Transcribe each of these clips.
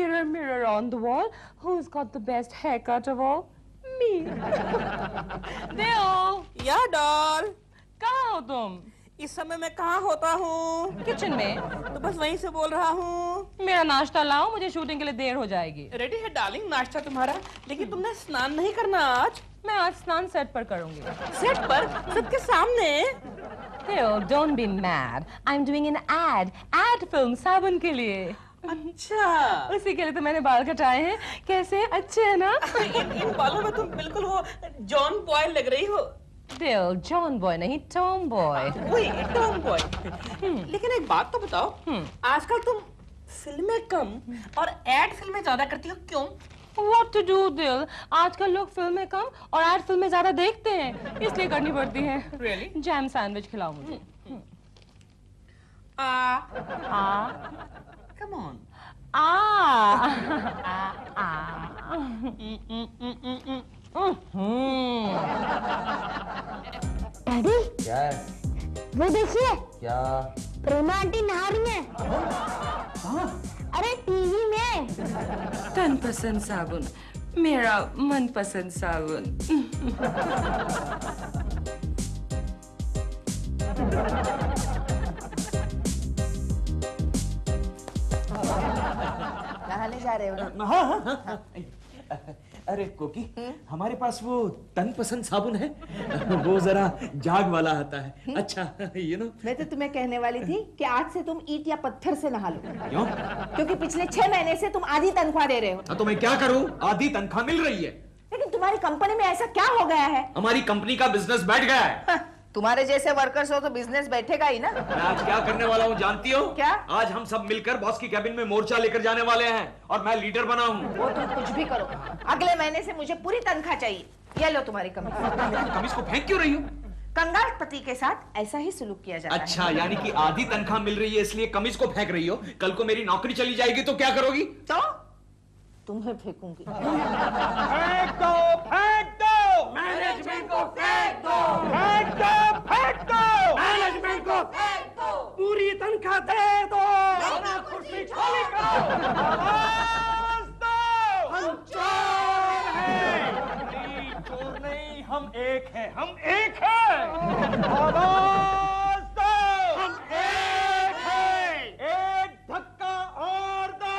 mirror, mirror on the wall, who's got the best haircut of all? Me. Deo. या doll, कहाँ हो तुम? इस समय मैं कहाँ होता हूँ? किचन में। तो बस वहीं से बोल रहा हूँ। मेरा नाश्ता लाओ, मुझे शूटिंग के लिए देर हो जाएगी। रेडी है डार्लिंग नाश्ता तुम्हारा, लेकिन तुमने स्नान नहीं करना आज। मैं आज स्नान सेट पर करूंगी। सेट पर? सबके सामने? Theo, don't be mad. I'm doing an ad film साबुन के लिए। अच्छा, उसी के लिए तो मैंने बाल कटाए हैं। कैसे, अच्छे हैं ना? इन बालों में तुम बिल्कुल हो जॉन बॉय लग रही हो। Theo, जॉन बॉय नहीं, टॉम बॉय। वही टॉम बॉय। लेकिन एक बात तो बताओ, आजकल तुम फिल्में कम और एड फिल्में ज्यादा करती हो, क्यों? What to do, दिल? आजकल लोग फिल्में कम और एड फिल्में ज्यादा देखते हैं, इसलिए करनी पड़ती हैं। Really? जैम सैंडविच खिलाओ मुझे। Come on. डैडी, क्या है? वो देखिए, क्या? प्रेमा आंटी नहा रही हैं। अरे टीवी में। तन पसंद साबुन, मेरा मनपसंद साबुन। नहाने जा रहे हो? हाँ। अरे कोकी, हमारे पास वो तन पसंद साबुन है, वो जरा जाग वाला आता है। अच्छा, मैं तो तुम्हें कहने वाली थी कि आज से तुम ईंट या पत्थर से नहा लो। क्यों? क्योंकि पिछले 6 महीने से तुम आधी तनख्वाह दे रहे हो। तो मैं क्या करूं? आधी तनख्वाह मिल रही है। लेकिन तुम्हारी कंपनी में ऐसा क्या हो गया है? हमारी कंपनी का बिजनेस बैठ गया है। तुम्हारे जैसे वर्कर्स हो तो बिजनेस बैठेगा ही ना। मैं आज क्या करने वाला हूँ जानती हो? क्या? आज हम सब मिलकर बॉस की कैबिन में मोर्चा लेकर जाने वाले हैं और मैं लीडर बना हूँ। वो तुम कुछ भी करो, अगले महीने से मुझे पूरी तनख्वाह चाहिए। ये लो तुम्हारी कमीज। कमीज को फेंक क्यों रही हो? कंगाल पति के साथ ऐसा ही सुलूक किया जाता है। अच्छा, यानी कि आधी तनख्वाह मिल रही है इसलिए कमीज को फेंक रही हो। कल को मेरी नौकरी चली जाएगी तो क्या करोगी? तो तुम्हें फेंकूंगी। फेंक दो, फेंक दो, मैनेजमेंट को फेंक दो, फेंक दो, फेंक दो, मैनेजमेंट को फेंक दो, पूरी तनख्वाह दे दो, कुर्सी खाली करो, आवाज दो, हम चोर हैं। चोर नहीं, हम एक हैं, हम एक हैं। आवाज दो, हम एक हैं। एक धक्का और दो।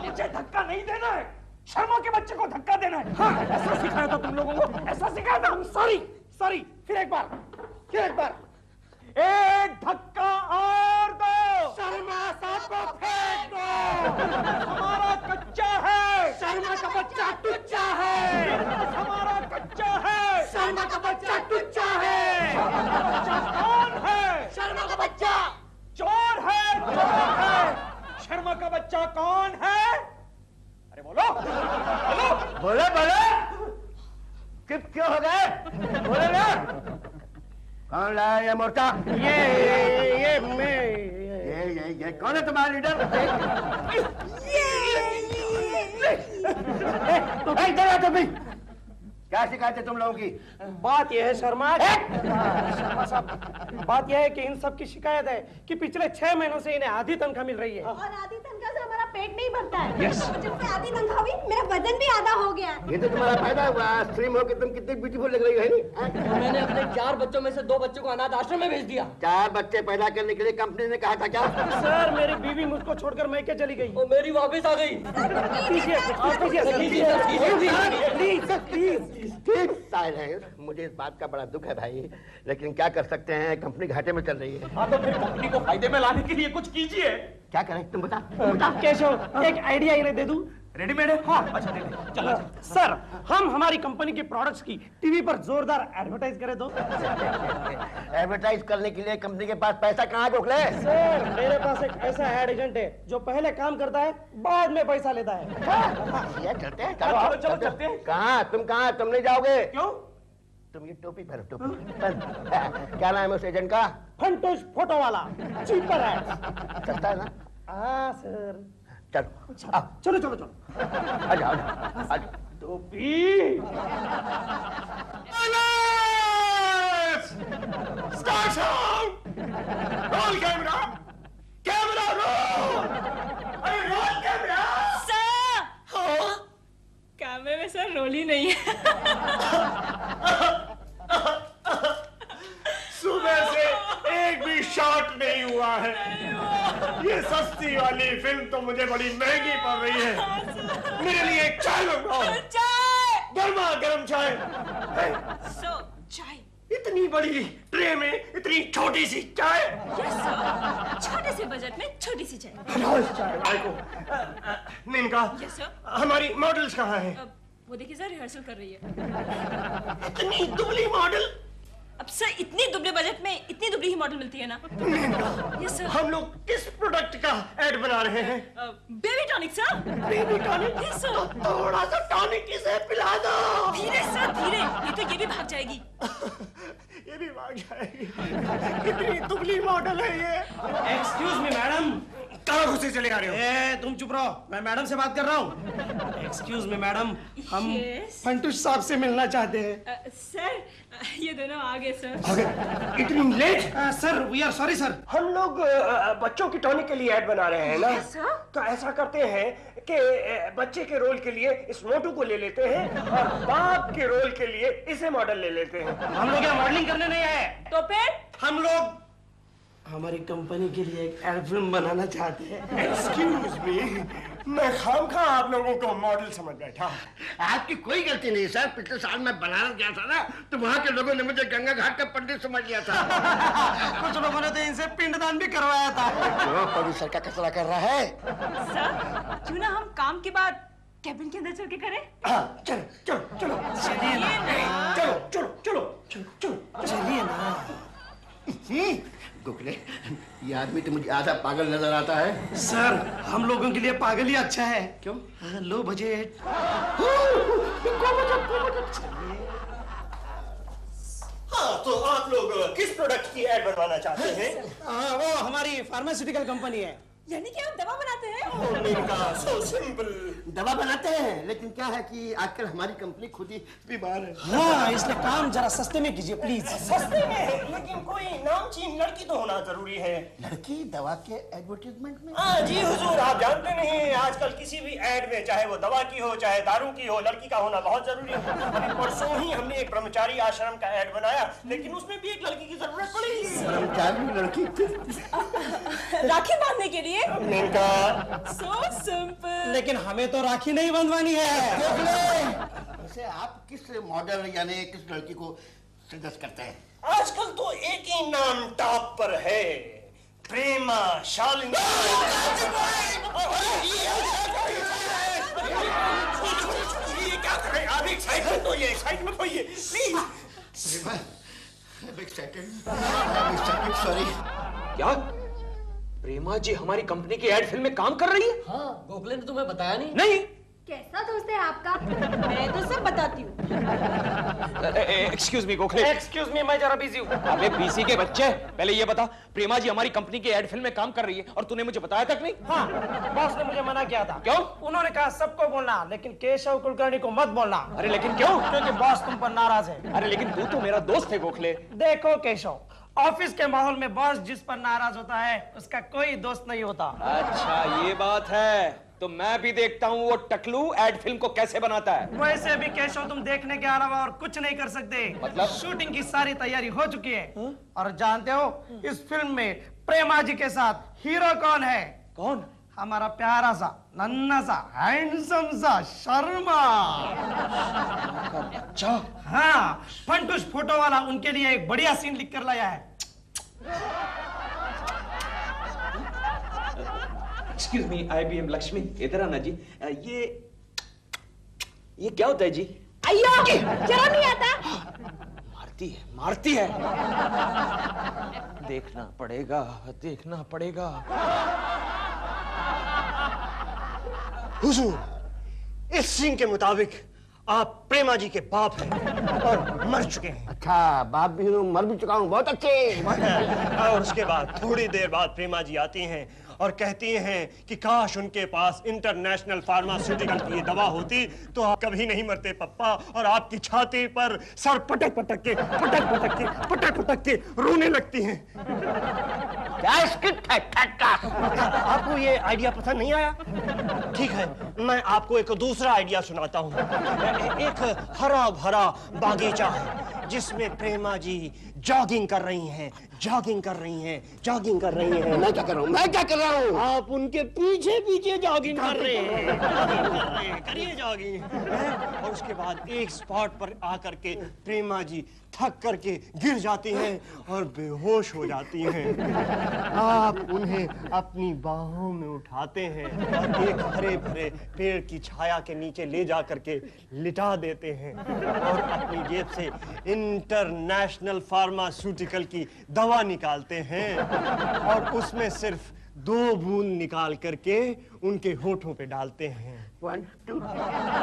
मुझे धक्का नहीं देना है, शर्मा के बच्चे को धक्का देना है। हाँ, ऐसा सिखाया था तुम लोगों को, ऐसा सिखाया था। सॉरी, सॉरी, फिर एक बार, फिर एक बार। एक धक्का और दो, शर्मा साहब को फेंक दो। हमारा कच्चा है, शर्मा का बच्चा टुच्चा है। हमारा कच्चा है, शर्मा का बच्चा टुच्चा है। शर्मा का बच्चा कौन है? शर्मा का बच्चा चोर है, चोर है। शर्मा का बच्चा कौन है? अरे बोलो, बोलो, बोले, बोले। चुप क्यों हो गए? बोले ना। कौन लाया ये मोर्चा? ये मैं। ये कौन है तुम्हारा लीडर? तो भाई चला तुम। क्या शिकायत है तुम लोगों की? बात यह है शर्मा साहब, बात यह है कि इन सब की शिकायत है कि पिछले 6 महीनों से इन्हें आधी तनख्वाह मिल रही है। और आधी तनख्वाह से हमारा पेट नहीं भरता है। Yes. जब से आधी तनख्वाह हुई, मेरा वजन भी आधा हो गया। ये तो तुम्हारा फायदा हुआ। स्ट्रीम हो कि तुम कितनी ब्यूटीफुल लग रही हो, है नहीं? तो मैंने अपने 4 बच्चों में से 2 बच्चों को अनाथ आश्रम में भेज दिया। 4 बच्चे पैदा करने के लिए कंपनी ने कहा था क्या? सर, मेरी बीवी मुझको छोड़कर मैके चली गई। और मेरी वापस आ गई। मुझे इस बात का बड़ा दुख है भाई, लेकिन क्या कर सकते हैं, कंपनी घाटे में चल रही है। हाँ, तो फिर कंपनी को फायदे में लाने के लिए कुछ कीजिए। क्या करें तुम बता। केशव, एक आइडिया इन्हें दे दूं? रेडीमेड है? हाँ, अच्छा दे दे। चलो सर, हम हमारी कंपनी के प्रोडक्ट्स की टीवी पर जोरदार एडवर्टाइज करें तो? एडवर्टाइज करने के लिए कंपनी के पास पैसा कहाँ रोक ले? सर, मेरे पास एक ऐसा एड एजेंट है जो पहले काम करता है, बाद में पैसा लेता है। ये चलते हैं, चलो चलो, चलो, चलते हैं। कहाँ तुम नहीं जाओगे? क्यों? तुम ये टोपी पहनो, टोपी। क्या नाम है उस एजेंट का? फंटोश फोटो वाला, चीपर एड। चलता है ना? हाँ सर। चलो चलो चलो चलो, आजा आजा आजा। टोपी। Start sound! Roll camera! Camera roll! बोली नहीं। सुबह से एक भी शॉट नहीं हुआ है। ये सस्ती वाली फिल्म तो मुझे बड़ी महंगी पड़ रही है। मेरे लिए एक चाय मंगाओ। चाय। गर्मा गर्म चाय। चाय। इतनी बड़ी ट्रे में इतनी छोटी सी चाय। छोटे से बजट में छोटी सी चाय। चाय भाई को। मेनका, हमारी मॉडल्स कहाँ हैं? वो देखिए सर, रिहर्सल कर रही है। इतनी दुबली मॉडल। अब सर, इतनी दुबले बजट में इतनी दुबली ही मॉडल मिलती है ना। Yes sir. हम लोग किस प्रोडक्ट का ऐड बना रहे हैं? Baby tonic sir. Baby tonic? Yes sir. थोड़ा सा टॉनिक इसे पिला दो। धीरे सर, धीरे, नहीं तो ये भी भाग जाएगी। ये भी भाग जाएगी। कितनी दुबली मॉडल है ये। Excuse me madam. कहाँ घुसे चले आ रहे हो? तुम चुप रहो, मैं मैडम से बात कर रहा हूँ। एक्सक्यूज मी मैडम, हम फंटूश साहब से मिलना चाहते हैं। सर, ये दोनों आ गए सर। इतनी late? Sir we are sorry sir. हम लोग बच्चों की टॉनिक के लिए ऐड बना रहे हैं ना। तो ऐसा करते हैं कि बच्चे के रोल के लिए इस मोटू को ले लेते हैं और बाप के रोल के लिए इसे मॉडल ले लेते हैं। हम लोग यहाँ मॉडलिंग करने नहीं आए। तो फिर हम लोग हमारी कंपनी के लिए एक एड फिल्म बनाना चाहते हैं। एक्सक्यूज मी, मैं खामखा आप लोगों को मॉडल समझ बैठा। आपकी कोई गलती नहीं सर। पिछले साल मैं बनारस गया था ना, तो वहाँ के लोगों ने मुझे गंगा घाट का पंडित समझ लिया था। कुछ लोगों ने तो इनसे पिंडदान भी करवाया था। क्यों प्रोड्यूसर का कचरा कर रहा है? सर, क्यों ना हम काम के बाद कैबिन के अंदर चल के करें? हाँ, चलो चलो चलो चलिए ना। चलो चलो चलो चलो चलो चलिए ना। गोखले, ये आदमी तो मुझे आधा पागल नजर आता है। सर, हम लोगों के लिए पागल ही अच्छा है। क्यों? Low budget. हाँ, तो आप लोग किस प्रोडक्ट की ऐड बनवाना चाहते हैं? वो हमारी फार्मास्यूटिकल कंपनी है। यानी कि आप दवा बनाते हैं? So simple. दवा बनाते हैं, लेकिन क्या है कि आजकल हमारी कंपनी खुद ही बीमार है। हाँ, इसलिए काम जरा सस्ते में कीजिए प्लीज। सस्ते में है, लेकिन कोई नामचीन लड़की तो होना जरूरी है। लड़की दवा के एडवर्टाइजमेंट में? हाँ जी हुजूर, आप जानते नहीं, आजकल किसी भी ऐड में, चाहे वो दवा की हो चाहे दारू की हो, लड़की का होना बहुत जरूरी है। अभी परसों ही हमने एक ब्रह्मचारी आश्रम का ऐड बनाया, लेकिन उसमें भी एक लड़की की जरूरत पड़ी। ब्रह्मचारी लड़की? राखी बांधने के लिए? So simple. लेकिन हमें तो राखी नहीं बंधवानी है। वैसे आप किस मॉडल यानी किस लड़की को सजेस्ट करते हैं? आजकल तो एक ही नाम टॉप पर है, प्रेमा शालिनी। ये क्या कर रहे हैं आप? एक्साइटमेंट होइए, एक्साइटमेंट होइए प्लीज। सॉरी। क्या प्रेमा जी हमारी कंपनी की एड फिल्म में काम कर रही है? हाँ, गोखले ने तुम्हें बताया नहीं? नहीं। कैसा दोस्त है आपका? मैं तो सब बताती हूँ। Excuse me Gokhale. Excuse me, मैं जरा बिजी हूँ। अबे बीसी के बच्चे, पहले ये बता, प्रेमा जी हमारी कंपनी की एड फिल्म में काम कर रही है और तूने मुझे बताया तक नहीं? हाँ, बॉस ने मुझे मना किया था। क्यों? उन्होंने कहा सबको बोलना, लेकिन केशव कुलकर्णी को मत बोलना। अरे लेकिन क्यों? क्योंकि बॉस तुम पर नाराज है। अरे लेकिन तू तो मेरा दोस्त है गोखले। देखो केशव, ऑफिस के माहौल में बॉस जिस पर नाराज होता है उसका कोई दोस्त नहीं होता। अच्छा ये बात है, तो मैं भी देखता हूँ वो टकलू एड फिल्म को कैसे बनाता है। वैसे भी केशव तुम देखने के अलावा और कुछ नहीं कर सकते। मतलब? शूटिंग की सारी तैयारी हो चुकी है। और जानते हो इस फिल्म में प्रेमा जी के साथ हीरो कौन है? कौन? हमारा प्यारा सा, नन्हा सा, हैंडसम सा शर्मा। अच्छा। हाँ, फंटूश फोटो वाला उनके लिए एक बढ़िया सीन लिख कर लाया है। एक्सक्यूज मी, IBM लक्ष्मी, इधर आना जी। ये क्या होता है जी? अय्यो, जरा नहीं आता। मारती है। देखना पड़ेगा, देखना पड़ेगा। हुजूर, इस सीन के मुताबिक आप प्रेमा जी के बाप हैं और मर चुके हैं। अच्छा, बाप भी हूँ, मर भी चुका हूँ। बहुत अच्छे। और उसके बाद थोड़ी देर बाद प्रेमा जी आती हैं और कहती हैं कि काश उनके पास इंटरनेशनल फार्मास्यूटिकल की ये दवा होती तो आप कभी नहीं मरते पप्पा, और आपकी छाती पर सर पटक पटक के रोने लगती हैं। क्या स्क्रिप्ट है ठक्का? आपको ये आइडिया पसंद नहीं आया? ठीक है, मैं आपको एक दूसरा आइडिया सुनाता हूँ। एक हरा भरा बागीचा है जिसमें प्रेमा जी जॉगिंग कर रही हैं। मैं क्या कर रहा हूँ? आप उनके पीछे पीछे जॉगिंग कर रहे हैं। करिए जॉगिंग। और उसके बाद एक स्पॉट पर आकर के प्रेमा जी थक करके गिर जाती हैं और बेहोश हो जाती हैं। आप उन्हें अपनी बाहों में उठाते हैं और एक हरे भरे पेड़ की छाया के नीचे ले जा करके लिटा देते हैं और अपनी जेब से इंटरनेशनल फार्मास्यूटिकल की दवा निकालते हैं और उसमें सिर्फ 2 बूंद निकाल करके उनके होठों पे डालते हैं। 1 2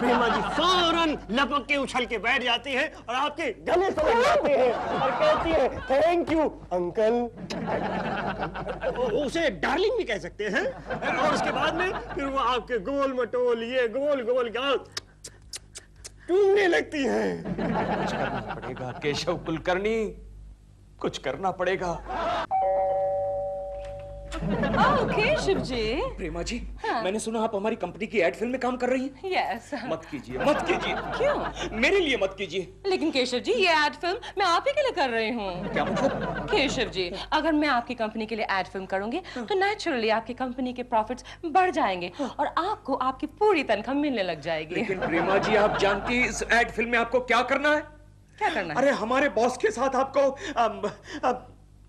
प्रेमा जी फौरन लपक के उछल के बैठ जाती है और आपके गले से लग जाते हैं और कहती है थैंक यू अंकल। उसे डार्लिंग भी कह सकते हैं। और उसके बाद में फिर वो आपके गोल मटोल ये गोल गोल गाल चूमने लगती हैं। कुछ करना पड़ेगा केशव कुलकर्णी, कुछ करना पड़ेगा। केशव जी। प्रेमा जी, मैंने सुना आप हमारी कंपनी की एड फिल्म में काम कर रही हैं। यस। मत कीजिए, मत कीजिए। क्यों? मेरे लिए मत कीजिए। लेकिन केशव जी, ये एड फिल्म मैं आप ही के लिए कर रही हूँ। क्या मतलब? केशव जी, अगर मैं आपकी कंपनी के लिए एड फिल्म करूंगी तो नेचुरली आपकी कंपनी के प्रॉफिट्स बढ़ जाएंगे और आपको आपकी पूरी तनख्वाह मिलने लग जाएगी। लेकिन प्रेमा जी, आप जानती हैं इस एड फिल्म में आपको क्या करना है? क्या करना है? अरे हमारे बॉस के साथ आपको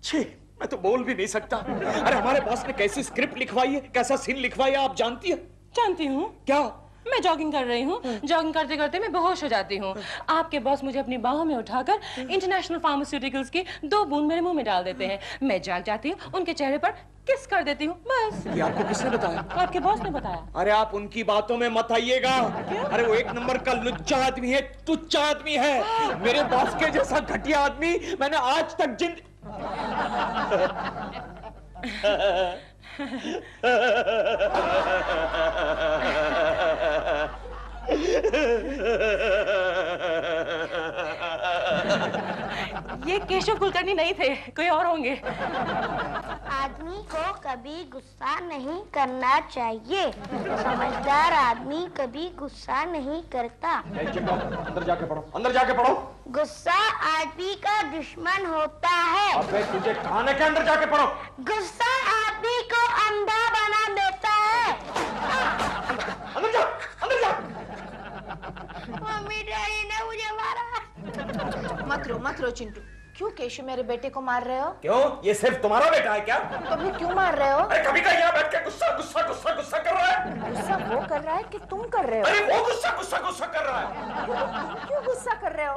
छी, मैं तो बोल भी नहीं सकता। अरे हमारे बॉस ने कैसी स्क्रिप्ट लिखवाई है, कैसा सीन लिखवाई है, आप जानती है? जानती हूँ। क्या? मैं जॉगिंग कर रही हूँ, जॉगिंग करते करते मैं बेहोश हो जाती हूँ। आपके बॉस मुझे अपनी बाहों में उठाकर इंटरनेशनल फार्मास्यूटिकल्स की 2 बूंद मेरे मुंह में डाल देते हैं। मैं जाग जाती हूँ, उनके चेहरे पर किस कर देती हूँ, बस। ये आपको किसने बताया? आपके बॉस ने बताया। अरे आप उनकी बातों में मत आइएगा। अरे वो 1 नंबर का लुच्चा आदमी है, तुच्चा आदमी है। मेरे बॉस के जैसा घटिया आदमी मैंने आज तक ये केशव कुलकर्णी नहीं थे, कोई और होंगे। आदमी को कभी गुस्सा नहीं करना चाहिए। समझदार आदमी कभी गुस्सा नहीं करता। अंदर जाके पढ़ो, अंदर जाके पढ़ो। गुस्सा आदमी का दुश्मन होता है। अबे तुझे खाने के अंदर जाके पढ़ो। गुस्सा आदमी को अंधा बना देता है। अंदर जा, अंदर जा। मम्मी डैडी ने मुझे मारा। मत रो चिंटू। क्यों केशव मेरे बेटे को मार रहे हो? क्यों? ये सिर्फ तुम्हारा बेटा है क्या? तो भी क्यों मार रहे हो? अरे कभी का यहाँ बैठ के गुस्सा गुस्सा गुस्सा गुस्सा कर रहा है। गुस्सा वो कर रहा है कि तुम कर रहे हो? अरे वो गुस्सा गुस्सा गुस्सा कर रहा है। तुम क्यों गुस्सा कर रहे हो?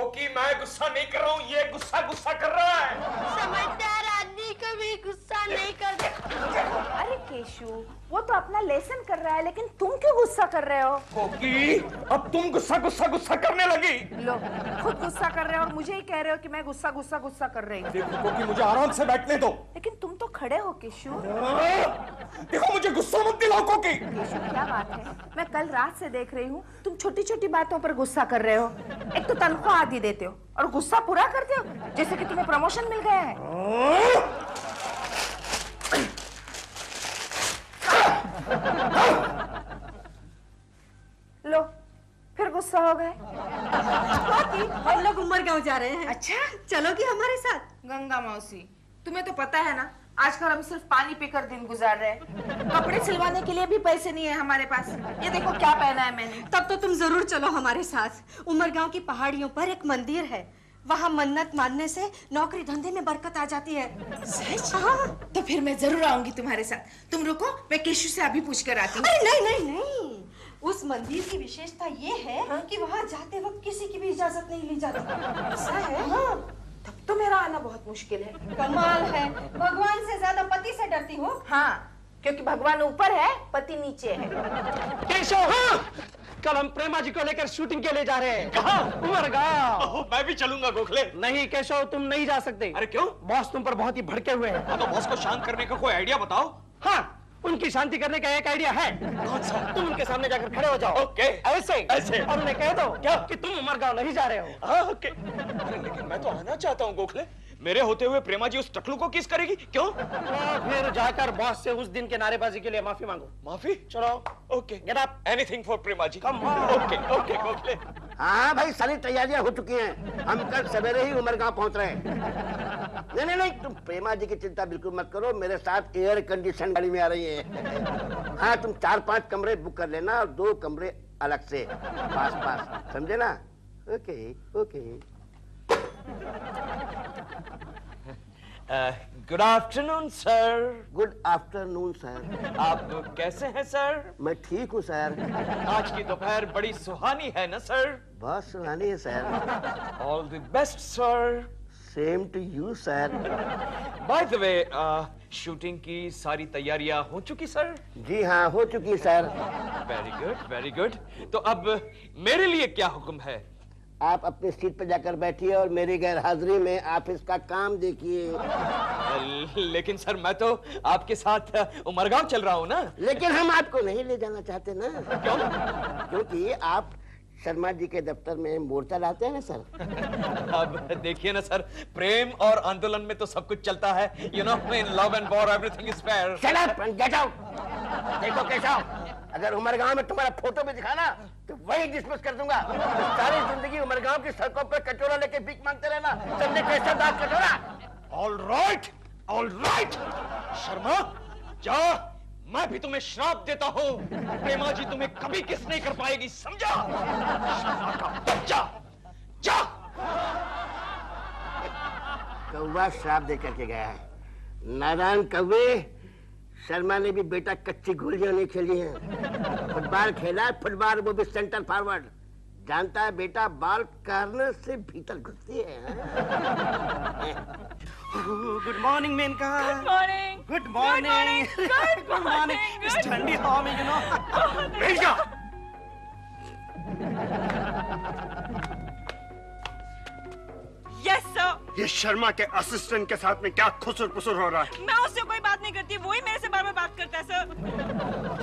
कि मैं गुस्सा नहीं कर रहा हूँ, ये गुस्सा गुस्सा कर रहा है। समझदार आदमी कभी गुस्सा नहीं करता। अरे केशव, वो तो अपना लेसन कर रहा है, लेकिन तुम क्यों गुस्सा कर रहे हो? कोकी, अब तुम गुस्सा गुस्सा गुस्सा करने लगी। लो, खुद गुस्सा कर रहे हो और मुझे ही कह रहे हो कि मैं गुस्सा गुस्सा गुस्सा कर रही हूँ। देखो कोकी, मुझे आराम से बैठने दो। लेकिन तुम तो खड़े हो केशव। देखो मुझे गुस्सा मत दिलाओ कोकी। केशव क्या बात है? मैं कल रात से देख रही हूँ, तुम छोटी छोटी बातों पर गुस्सा कर रहे हो। एक तो तनख्वाह आधी देते हो और गुस्सा पूरा करते हो जैसे कि तुम्हें प्रमोशन मिल गया है। लो, फिर गुस्सा हो गए। हम लोग उमरगांव जा रहे हैं। अच्छा, चलोगी हमारे साथ? गंगा मौसी, तुम्हें तो पता है ना, आजकल हम सिर्फ पानी पीकर दिन गुजार रहे हैं। कपड़े सिलवाने के लिए भी पैसे नहीं है हमारे पास। ये देखो क्या पहना है मैंने। तब तो तुम जरूर चलो हमारे साथ। उमरगांव की पहाड़ियों पर एक मंदिर है, वहाँ मन्नत मानने से नौकरी धंधे में बरकत आ जाती है। सच? हाँ, तो फिर मैं जरूर आऊंगी तुम्हारे साथ। तुम रुको, मैं केशव से अभी पूछ कर आती हूँ। अरे नहीं नहीं नहीं, उस मंदिर की विशेषता ये है कि वहाँ जाते वक्त किसी की भी इजाजत नहीं ली जाती। ऐसा है? हाँ, तब तो मेरा आना बहुत मुश्किल है। कमाल है, भगवान से ज्यादा पति से डरती हो? हाँ, क्योंकि भगवान ऊपर है, पति नीचे है। केशव, हाँ, कल हम प्रेमा जी को लेकर शूटिंग के लिए जा रहे हैं। कहाँ? उमरगांव। मैं भी चलूंगा गोखले। नहीं केशव, तुम नहीं जा सकते। अरे क्यों? बॉस तुम पर बहुत ही भड़के हुए हैं। हाँ, तो बॉस को शांत करने का कोई आइडिया बताओ। हाँ, उनकी शांति करने का एक आइडिया है। कौन सा? तुम उनके सामने जाकर खड़े हो जाओ। ओके। ऐसे ऐसे। और उन्हें कह दो क्या कि तुम उमरगांव नहीं जा रहे हो। हाँ, ओके। अरे लेकिन मैं तो आना चाहता हूँ गोखले। मेरे होते हुए प्रेमा जी उस टकलू को किस करेगी? क्यों? तो फिर जाकर बॉस से उस दिन के नारेबाजी के लिए माफी मांगो। माफी? चलो okay. Get up. Anything for Prema ji. Come on. Okay okay Gokhale. हाँ भाई, सारी तैयारियां हो चुकी हैं। हम कल सवेरे ही उमरगांव पहुंच रहे हैं। नहीं, तुम प्रेमा जी की चिंता बिल्कुल मत करो। मेरे साथ एयर कंडीशन गाड़ी में आ रही है। हाँ, तुम 4-5 कमरे बुक कर लेना और 2 कमरे अलग से पास, समझे ना? Okay. Good afternoon sir. Good afternoon sir. आप कैसे हैं सर? मैं ठीक हूँ सर। आज की दोपहर बड़ी सुहानी है ना सर? बहुत सुहानी है sir. All the best sir. Same to you sir. By the way, shooting की सारी तैयारियां हो चुकी सर? जी हाँ, हो चुकी सर। Very good. तो अब मेरे लिए क्या हुक्म है? आप अपनी सीट पर जाकर बैठिए और मेरी गैर हाजिरी में आप इसका काम देखिए। लेकिन सर मैं तो आपके साथ उमरगांव चल रहा हूँ ना। लेकिन हम आपको नहीं ले जाना चाहते ना। क्यों? क्योंकि आप शर्मा जी के दफ्तर में मोर्चा लाते हैं ना सर। अब देखिए ना सर, प्रेम और आंदोलन में तो सब कुछ चलता है। You know, in love and war everything is fair. Shut up and get out. देखो केशव, अगर उमरगांव में तुम्हारा फोटो भी दिखाना तो वही डिसमिस कर दूंगा। सारी जिंदगी उमरगांव की सड़कों पर कटोरा लेके भीख मांगते रहना। समझे कैसा दाग कटोरा? All right. शर्मा, जा। मैं भी तुम्हें श्राप देता हूँ। प्रेमा जी तुम्हें कभी किस नहीं कर पाएगी, समझा? शर्मा का बच्चा, जा। कौवा श्राप दे करके गया है। नादान कौवे, शर्मा ने भी बेटा कच्ची गोलियां नहीं खेली हैं। फुटबॉल खेला, फुटबॉल वो भी सेंटर फॉरवर्ड। जानता है बेटा, बॉल कॉर्नर से भीतर घुसती है। Good morning Menaka. Good morning. इस ठंडी हवा में, you know. Menaka, yes sir. ये शर्मा के असिस्टेंट के साथ में क्या खुसुर पुसुर हो रहा है? मैं उससे कोई बात नहीं करती, वही मेरे से बार-बार बात करता है सर।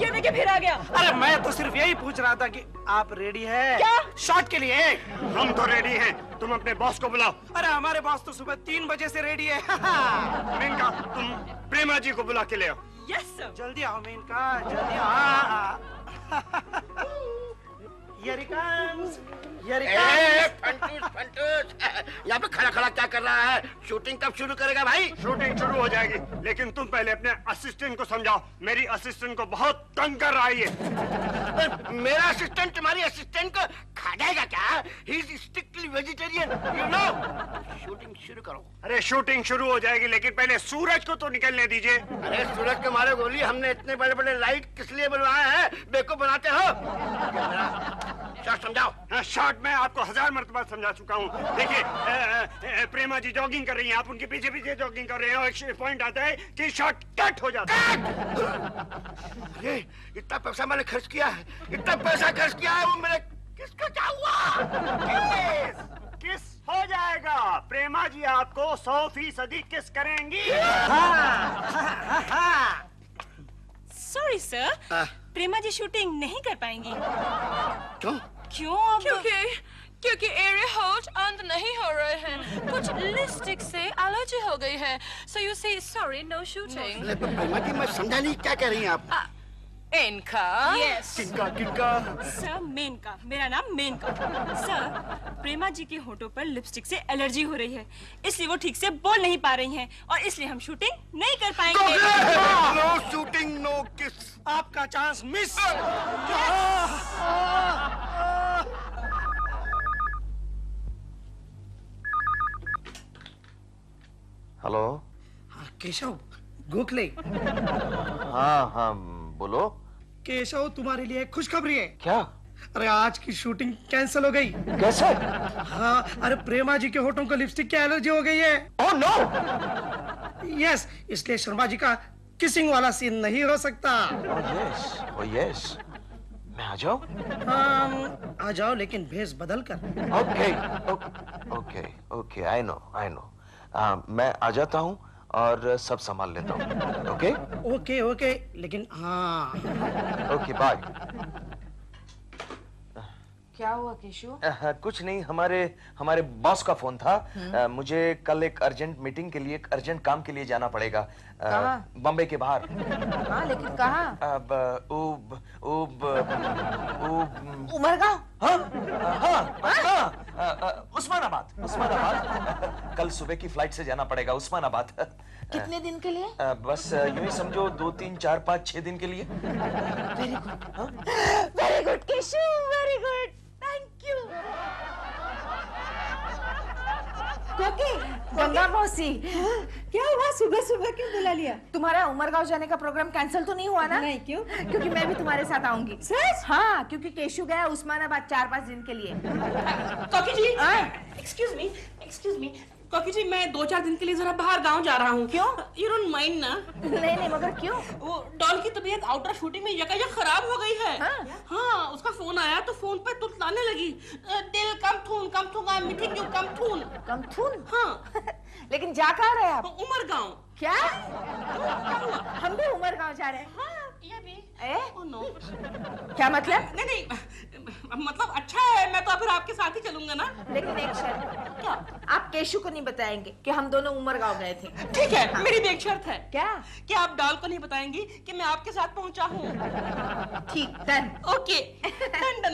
ये देखिए फिर आ गया। अरे मैं तो सिर्फ यही पूछ रहा था कि आप रेडी है क्या? शॉट के लिए? हम तो रेडी हैं। तुम अपने बॉस को बुलाओ। अरे हमारे बॉस तो सुबह 3 बजे से रेडी है। मेनका, तुम प्रेमा जी को बुला के ले आओ। Yes sir. जल्दी आओ मेनका, जल्दी आओ। Here he comes. Here he comes. फंटूस, यहाँ पे खड़ा क्या कर रहा है? शूटिंग कब शुरू करेगा भाई? शूटिंग शुरू हो जाएगी, लेकिन तुम पहले अपने असिस्टेंट को समझाओ। मेरी असिस्टेंट को बहुत तंग कर रहा है ये। मेरा असिस्टेंट तुम्हारी असिस्टेंट को खा जाएगा क्या? He is strictly vegetarian, you know? Shooting शुरू करो। अरे शूटिंग शुरू हो जाएगी, लेकिन पहले सूरज को तो निकलने दीजिए। अरे सूरज के मारे गोली, हमने इतने बड़े लाइट किस लिए बनवाए हैं? बेवकूफ बनाते हो? शॉट समझाओ। हाँ, शॉट मैं आपको 1000 मरतबा समझा चुका हूँ। देखिए, प्रेमा जी जॉगिंग कर रही हैं, आप उनके पीछे पीछे जॉगिंग कर रहे हैं और एक पॉइंट आता है कि शॉट कट हो जाता है। अरे इतना पैसा मैंने खर्च किया है, वो मेरे किसका क्या हुआ? किस हो जाएगा। प्रेमा जी आपको 100% किस करेंगी। सॉरी सर, प्रेमा जी शूटिंग नहीं कर पाएंगी। क्यों? क्योंकि एरिया होट अंत नहीं हो रहे हैं। कुछ लिपस्टिक से एलर्जी हो गई है। So you say sorry, no shooting. प्रेमा जी, मैं समझा नहीं क्या कह रही हैं आप? इनका? Yes. किनका? सर मेनका, मेरा नाम मेनका। सर, प्रेमा जी के होठों पर लिपस्टिक से एलर्जी हो रही है, इसलिए वो ठीक से बोल नहीं पा रही हैं और इसलिए हम शूटिंग नहीं कर पाएंगे। नो शूटिंग, नो किस। आपका chance miss. Hello. Keshav, Gokhale. हाँ, बोलो। केशव, तुम्हारे लिए खुशखबरी है। क्या? अरे आज की शूटिंग कैंसिल हो गई। कैसे? हाँ, अरे प्रेमा जी के होठों को लिपस्टिक की एलर्जी हो गई है। Oh no. यस, इसलिए शर्मा जी का किसिंग वाला सीन नहीं हो सकता। ओह यस, मैं आ जाऊं? आ जाओ, लेकिन भेष बदल कर। Okay, I know. मैं आ जाता हूँ और सब संभाल लेता हूँ। ओके ओके ओके, लेकिन हाँ। Okay bye. क्या हुआ केशु? कुछ नहीं, हमारे बॉस का फोन था। मुझे कल एक अर्जेंट मीटिंग के लिए, एक अर्जेंट काम के लिए जाना पड़ेगा बॉम्बे के बाहर। हाँ, लेकिन कहाँ? उमरगांव? उस्मानाबाद। कल सुबह की फ्लाइट से जाना पड़ेगा उस्मानाबाद। कितने दिन के लिए? बस यूं ही समझो 2, 3, 4, 5, 6 दिन के लिए। Very good, very good Keshu, very good, thank you. Koki, Ganga मौसी, क्या हुआ? सुबह सुबह क्यों बुला लिया? तुम्हारा उमरगांव जाने का प्रोग्राम कैंसिल तो नहीं हुआ ना? नहीं, क्यों? क्योंकि मैं भी तुम्हारे साथ आऊंगी। सच? हाँ, क्योंकि केशु गया उस्मानाबाद 4-5 दिन के लिए। कॉकी जी, एक्सक्यूज मी कॉकी जी, मैं 2-4 दिन के लिए जरा बाहर गांव जा रहा हूँ। क्यों? यू डोंट माइंड ना? नहीं, मगर क्यों? वो डॉल की तबीयत आउटर शूटिंग में यकायक खराब हो गई है। हाँ, उसका फोन आया तो फोन पे तुतलाने लगी, दिल come soon, I am meeting you come soon. हाँ। लेकिन जा कहाँ रहे आप? उमरगांव। क्या? हम भी उमरगांव जा रहे हैं। हाँ, ये भी। Oh, no. क्या मतलब? नहीं, मतलब अच्छा है, मैं तो फिर आपके साथ ही चलूंगा ना। लेकिन एक शर्त। क्या? आप केशु को नहीं बताएंगे कि हम दोनों उमरगांव गए थे। ठीक है, हाँ। मेरी भी एक शर्त है। क्या? कि आप डॉल को नहीं बताएंगी कि मैं आपके साथ पहुंचा हूँ। ठीक, डन। Okay, done.